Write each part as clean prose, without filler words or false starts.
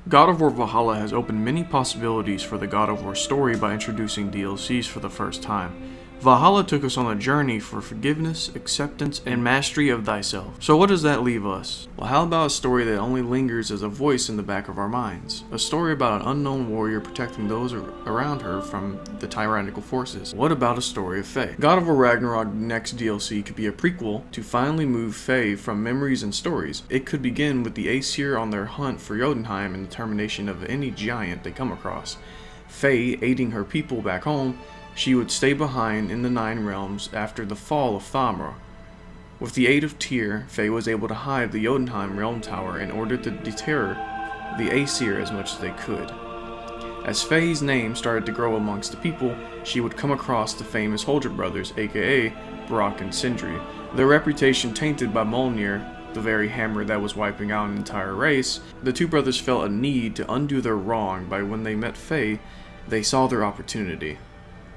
God of War Valhalla has opened many possibilities for the God of War story by introducing DLCs for the first time. Valhalla took us on a journey for forgiveness, acceptance, and mastery of thyself. So what does that leave us? Well, how about a story that only lingers as a voice in the back of our minds? A story about an unknown warrior protecting those around her from the tyrannical forces. What about a story of Faye? God of War Ragnarok next DLC could be a prequel to finally move Faye from memories and stories. It could begin with the Aesir on their hunt for Jotunheim and the termination of any giant they come across. Faye aiding her people back home. She would stay behind in the Nine Realms after the fall of Thamra. With the aid of Tyr, Faye was able to hide the Jotunheim realm tower in order to deter the Aesir as much as they could. As Faye's name started to grow amongst the people, she would come across the famous Holdred brothers, aka Brock and Sindri. Their reputation tainted by Mjolnir, the very hammer that was wiping out an entire race, the two brothers felt a need to undo their wrong by when they met Faye, they saw their opportunity.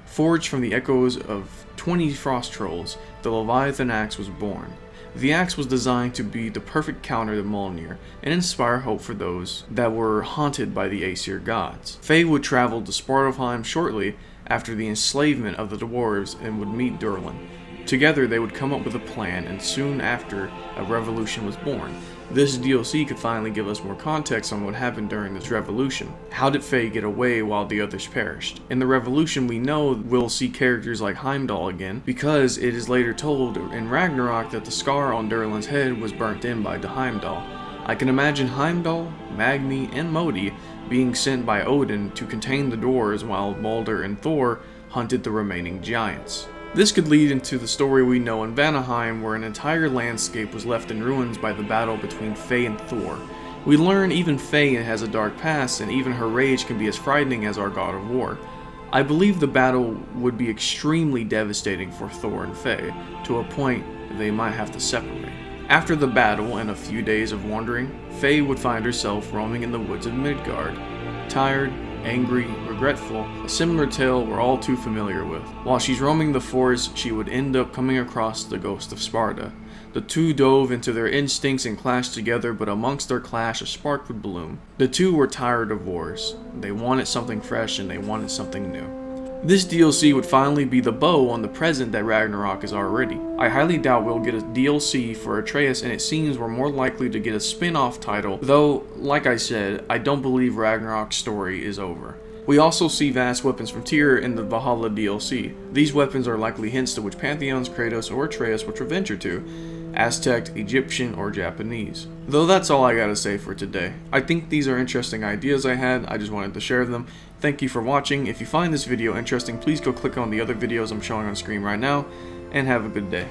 Forged from the echoes of 20 frost trolls, the Leviathan axe was born. The axe was designed to be the perfect counter to Mjolnir and inspire hope for those that were haunted by the Aesir gods. Faye would travel to Svartalfheim shortly after the enslavement of the dwarves and would meet Durlin. Together they would come up with a plan, and soon after a revolution was born. This DLC could finally give us more context on what happened during this revolution. How did Faye get away while the others perished? In the revolution, we know we'll see characters like Heimdall again, because it is later told in Ragnarok that the scar on Durlin's head was burnt in by the Heimdall. I can imagine Heimdall, Magni, and Modi being sent by Odin to contain the dwarves while Baldur and Thor hunted the remaining giants. This could lead into the story we know in Vanaheim, where an entire landscape was left in ruins by the battle between Faye and Thor. We learn even Faye has a dark past, and even her rage can be as frightening as our God of War. I believe the battle would be extremely devastating for Thor and Faye, to a point they might have to separate. After the battle and a few days of wandering, Faye would find herself roaming in the woods of Midgard, tired, angry, regretful, a similar tale we're all too familiar with. While she's roaming the forest, she would end up coming across the ghost of Sparta. The two dove into their instincts and clashed together, but amongst their clash a spark would bloom. The two were tired of wars. They wanted something fresh and they wanted something new. This DLC would finally be the bow on the present that Ragnarok is already. I highly doubt we'll get a DLC for Atreus, and it seems we're more likely to get a spin-off title, though, like I said, I don't believe Ragnarok's story is over. We also see vast weapons from Tyr in the Valhalla DLC. These weapons are likely hints to which pantheons Kratos or Atreus would venture to, Aztec, Egyptian, or Japanese. Though that's all I gotta say for today. I think these are interesting ideas I had, I just wanted to share them. Thank you for watching. If you find this video interesting, please go click on the other videos I'm showing on screen right now, and have a good day.